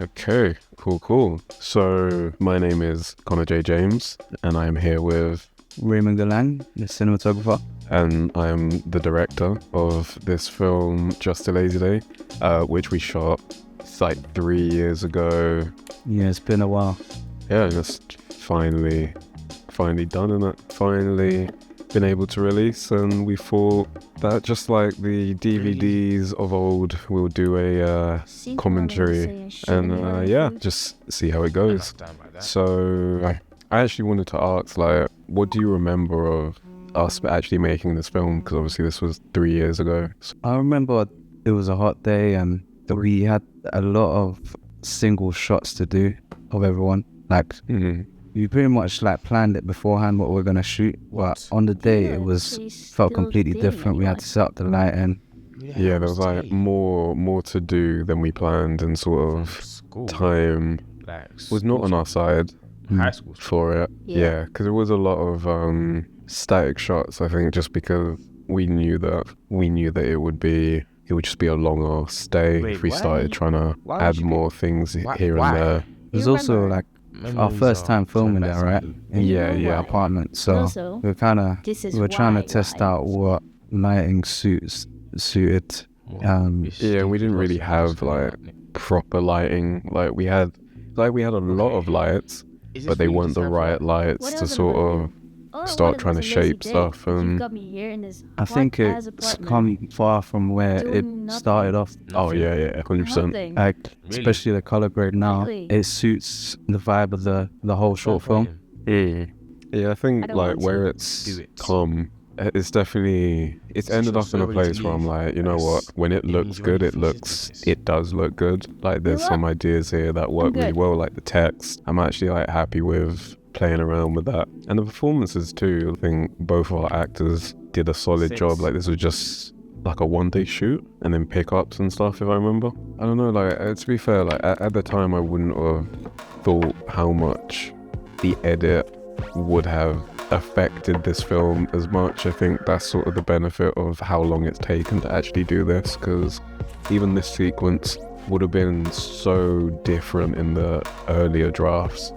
Okay, cool. So my name is Conor J. James, and I am here with, Raymond Galang, the cinematographer. and I am the director of this film, Just a Lazy Day, which we shot like 3 years ago. Yeah, it's been a while. Yeah, just finally done, and it finally been able to release. And we thought that just like the DVDs of old, we'll do a commentary and just see how it goes. So I actually wanted to ask, like, what do you remember of us actually making this film? Because obviously this was 3 years ago. I remember it was a hot day and we had a lot of single shots to do of everyone. Like, we pretty much like planned it beforehand what we're gonna shoot, but on the day it felt completely different. We had to set up the lighting. Yeah, there was like more to do than we planned, and sort of time was not on our side for it. Yeah, because it was a lot of static shots. I think just because we knew that it would just be a longer stay if we started trying to add more things here and there. It was also like our first time filming there, right? In the apartment. So we're trying to test out what lighting suited. Yeah, we didn't really have like proper lighting. Like we had a lot of lights, but they weren't the right lights to sort of start trying to shape stuff. And I think it's come far from where it started off. oh yeah, 100%. Like, especially the color grade now, it suits the vibe of the whole short film. Yeah, I think like where it's come, it's ended up in a place where I'm like, you know what, when it looks good, it does look good. Like there's some ideas here that work really well, like the text. I'm actually like happy with playing around with that, and the performances too. I think both of our actors did a solid job. Like this was just like a one-day shoot and then pickups and stuff, if I remember. I don't know, like to be fair, like at the time I wouldn't have thought how much the edit would have affected this film as much. I think that's sort of the benefit of how long it's taken to actually do this, because even this sequence would have been so different in the earlier drafts.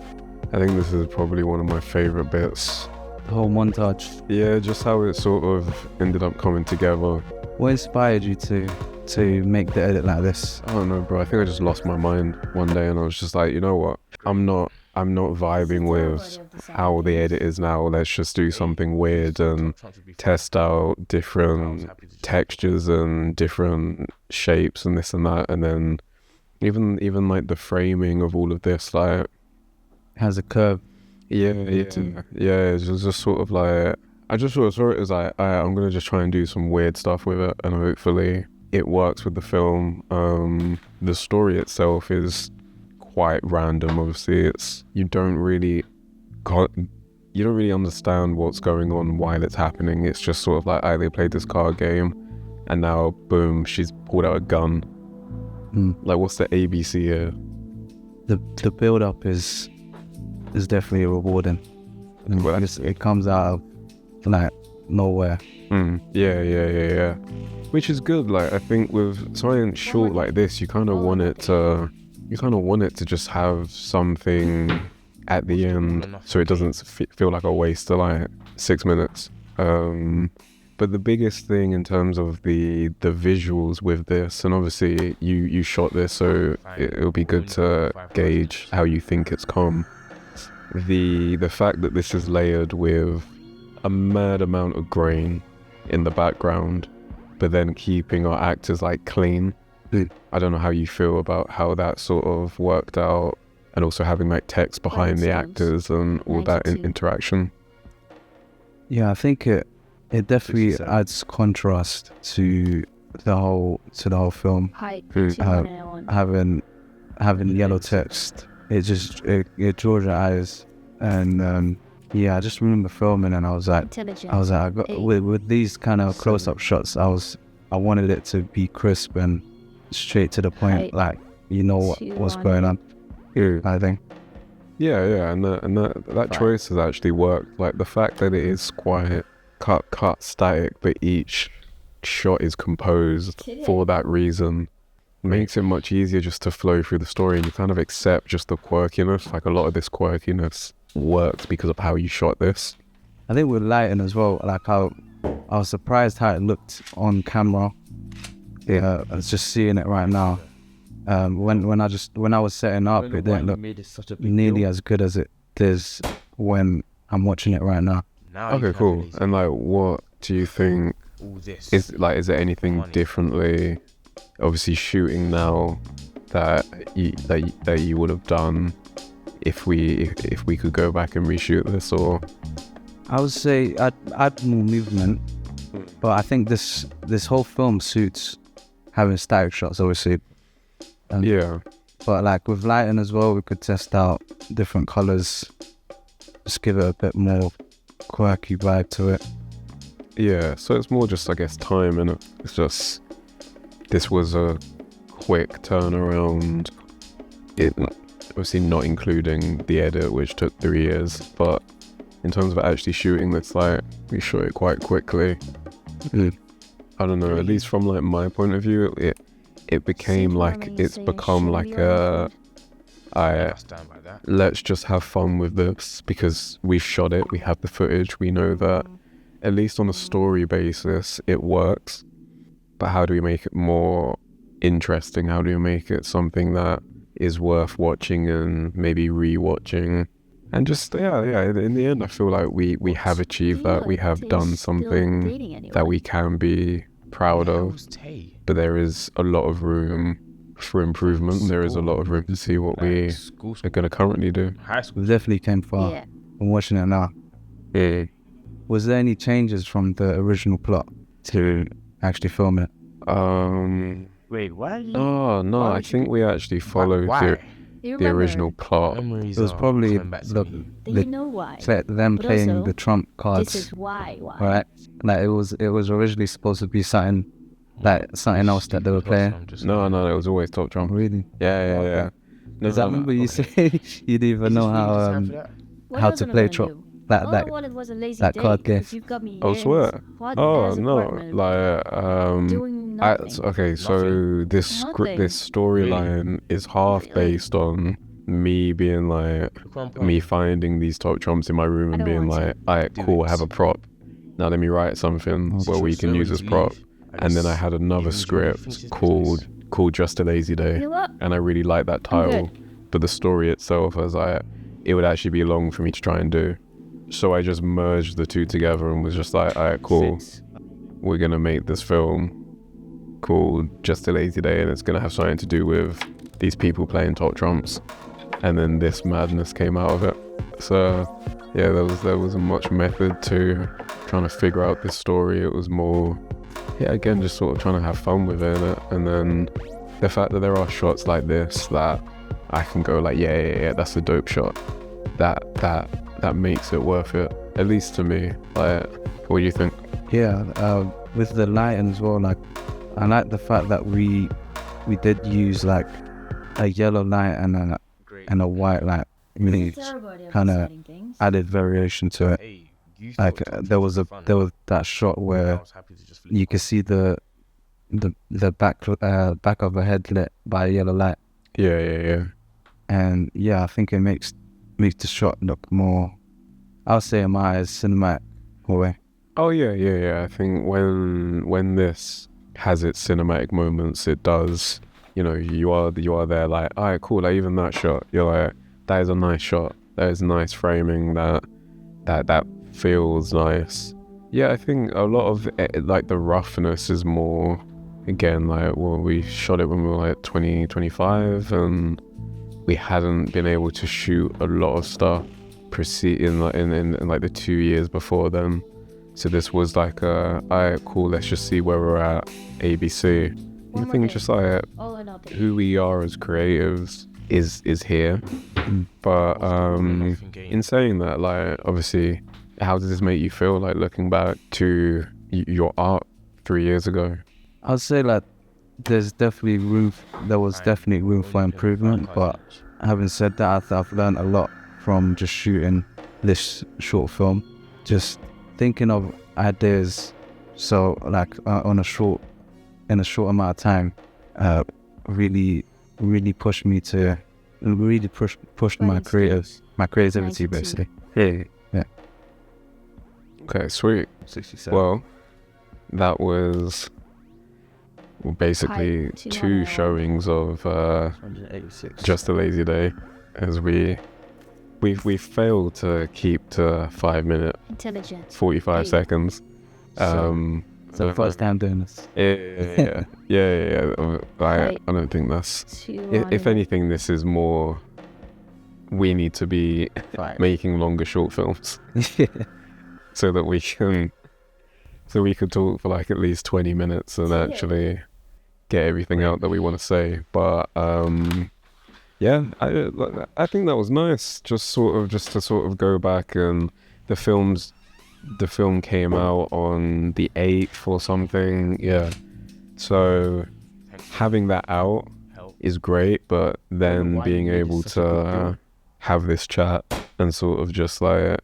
I think this is probably one of my favorite bits. The whole montage. Yeah, just how it sort of ended up coming together. What inspired you to make the edit like this? I don't know, bro. I think I just lost my mind one day and I was just like, you know what? I'm not vibing with how the edit is now. Let's just do something weird and test out different textures and different shapes and this and that. And then even like the framing of all of this, like, Has a curve. Yeah. It's just sort of like, I just sort of saw it as like, I'm gonna just try and do some weird stuff with it, and hopefully it works with the film. The story itself is quite random. Obviously, you don't really understand what's going on while it's happening. It's just sort of like, they played this card game, and now boom, she's pulled out a gun. Like, what's the ABC here? The build up is definitely rewarding. It comes out of like nowhere. Yeah. Which is good. Like I think with something short like this, you kind of want it to just have something at the end, so it doesn't feel like a waste of like 6 minutes. But the biggest thing in terms of the visuals with this, and obviously you shot this, so it'll be good to gauge how you think it's come. The fact that this is layered with a mad amount of grain in the background, but then keeping our actors like clean. I don't know how you feel about how that sort of worked out, and also having like text behind the actors and all that interaction. Yeah, I think it definitely adds contrast to the whole film. Having yellow text, it draws your eyes. And I just remember filming, and I was like, with these kind of close-up shots, I wanted it to be crisp and straight to the point, like, you know what's going on. I think. Yeah, and that choice has actually worked. Like the fact that it is quite cut static, but each shot is composed for that reason. makes it much easier just to flow through the story, and you kind of accept just the quirkiness. Like a lot of this quirkiness works because of how you shot this. I think with lighting as well, like how I was surprised how it looked on camera. Yeah, I was just seeing it right now. When I was setting up, it didn't look nearly as good as it does when I'm watching it right now. Okay, cool. And like, what do you think is there anything differently, obviously shooting now, that you would have done if we could go back and reshoot this? Or I would say I'd add more movement, but I think this whole film suits having static shots, obviously. Yeah. But like with lighting as well, we could test out different colors, just give it a bit more quirky vibe to it. Yeah, so it's more just, I guess, time, and it's just, this was a quick turnaround. It obviously not including the edit, which took 3 years, but in terms of actually shooting this, like, we shot it quite quickly. I don't know, at least from like my point of view, it became like, it's become like let's just have fun with this, because we shot it, we have the footage, we know that at least on a story basis it works, but how do we make it more interesting? How do we make it something that is worth watching and maybe re-watching? And just in the end I feel like we have achieved that. We have done something that we can be proud of, but there is a lot of room for improvement. There is a lot of room to see what we are going to currently do. We definitely came far. I'm watching it now. Yeah. Was there any changes from the original plot to actually film it? Wait, what? Oh no, I think we actually followed the original plot. It was probably them playing the trump cards. This is why. Right? Like it was originally supposed to be something else that they were playing. No, it was always top trump. Really? Yeah. No, I remember you say you didn't even know how to play trump. That card game. I swear. Oh no, like okay, so this storyline is half based on me being like, me finding these top trumps in my room and being like, alright, cool, I have a prop. Now let me write something where we can use this prop. And then I had another script called Just a Lazy Day, and I really liked that title, but the story itself, I was like, it would actually be long for me to try and do. So I just merged the two together and was just like, alright, cool, we're gonna make this film called Just a Lazy Day, and it's gonna have something to do with these people playing top trumps. And then this madness came out of it. So yeah, there wasn't much method to trying to figure out this story. It was more, again, just sort of trying to have fun with it. And then the fact that there are shots like this that I can go like, yeah, that's a dope shot. That makes it worth it, at least to me. Like, what do you think? Yeah, with the lighting as well, like, I like the fact that we did use like a yellow light and a white light. Really kind of added variation to it. Like there was that shot where you could see the back of her head lit by a yellow light. Yeah. And yeah, I think it makes the shot look more, I'll say in my eyes, cinematic way. Oh yeah. I think when this has its cinematic moments, it does. You know, you are there like, alright, cool. Like even that shot, you're like, that is a nice shot. That is nice framing. That feels nice. Yeah, I think a lot of it, like the roughness is more, again, like, well, we shot it when we were like 25, and we hadn't been able to shoot a lot of stuff in like the 2 years before then. So this was like alright, cool, let's just see where we're at, ABC. I think just like who we are as creatives is here. But in saying that, like, obviously, how does this make you feel, like, looking back to your art 3 years ago? I'd say like there was definitely room for improvement, but having said that, I've learned a lot from just shooting this short film, just thinking of ideas. So like in a short amount of time, really pushed me to pushed my creativity basically. Yeah. Okay, sweet. 67. Well, that was basically 2 showings of 186. Just a Lazy Day, as we failed to keep to 5 minute 45 seconds. It's the first time doing this. Yeah. I don't think that's. If anything, this is more. We need to be making longer short films so that we can. So we could talk for like at least 20 minutes and actually get everything out that we want to say. But yeah, I think that was nice. Just to sort of go back, and the film came out on the 8th or something. Yeah. So having that out is great, but then being able to have this chat and sort of just like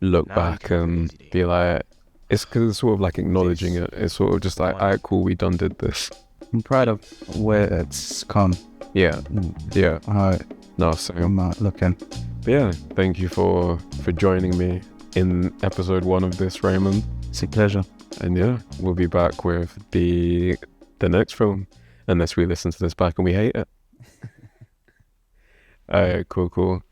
look back and be like, it's because it's sort of like acknowledging it. It's sort of just like, alright, cool, we did this. I'm proud of where it's come. Yeah. How No, so I'm looking. but yeah, thank you for joining me in episode 1 of this, Raymond. It's a pleasure. And yeah, we'll be back with the next film, unless we listen to this back and we hate it. Alright, cool.